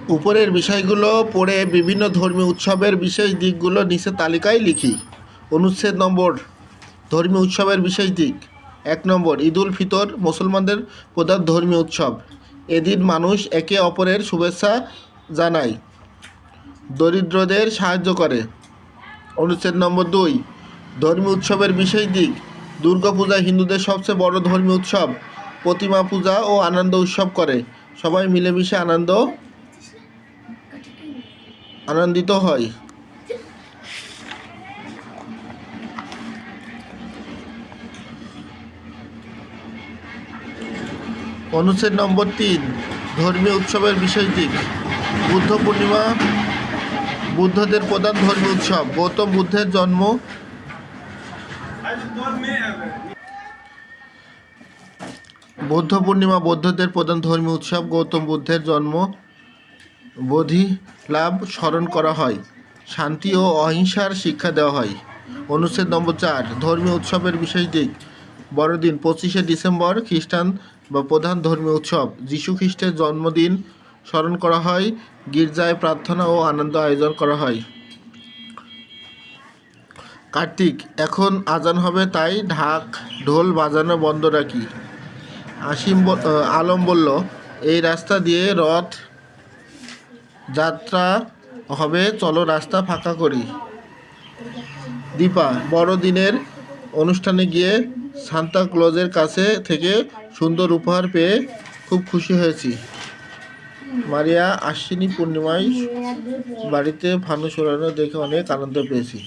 উপরের বিষয়গুলো পড়ে বিভিন্ন ধর্মীয় উৎসবের বিশেষ দিকগুলো নিচে তালিকায় লিখি। অনুচ্ছেদ নম্বর ধর্মীয় উৎসবের বিশেষ দিক। 1 নম্বর, ঈদ উল ফিতর মুসলমানদের প্রধান ধর্মীয় উৎসব। এদিন মানুষ একে অপরের শুভেচ্ছা জানায়, দরিদ্রদের সাহায্য করে। অনুচ্ছেদ নম্বর 2, ধর্মীয় উৎসবের বিশেষ দিক। দুর্গাপূজা হিন্দুদের সবচেয়ে বড় ধর্মীয় উৎসব। প্রতিমা পূজা ও আনন্দ উৎসব করে, সবাই মিলেমিশে আনন্দিত হয়। অনুচ্ছেদ নম্বর 3, ধর্মীয় উৎসবের বিশেষ দিক। বুদ্ধ পূর্ণিমা বুদ্ধদের প্রধান ধর্মীয় উৎসব। গৌতম বুদ্ধের জন্ম। বৌদ্ধ পূর্ণিমা বৌদ্ধদের প্রধান ধর্মীয় উৎসব। গৌতম বুদ্ধের জন্ম বোধি লাভ স্মরণ করা হয়। শান্তি ও অহিংসার শিক্ষা দেওয়া হয়। অনুচ্ছেদ নম্বর 4, ধর্মীয় উৎসবের বিশেষ দিক। বড়দিন 25শে ডিসেম্বর খ্রিস্টান বা প্রধান ধর্মীয় উৎসব। যীশু খ্রিস্টের জন্মদিন স্মরণ করা হয়। গির্জায় প্রার্থনা ও আনন্দ আয়োজন করা হয়। কার্তিক, এখন আজান হবে, তাই ঢাক ঢোল বাজানো বন্ধ রাখি। আলম বলল, এই রাস্তা দিয়ে রথ যাত্রা হবে, চলো রাস্তা ফাঁকা করি। দীপা, বড়দিনের অনুষ্ঠানে গিয়ে সান্তা ক্লজের কাছে থেকে সুন্দর উপহার পেয়ে খুব খুশি হয়েছি। মারিয়া, আশ্বিনী পূর্ণিমায় বাড়িতে ফানুস ওড়ানো দেখে অনেক আনন্দ পেয়েছি।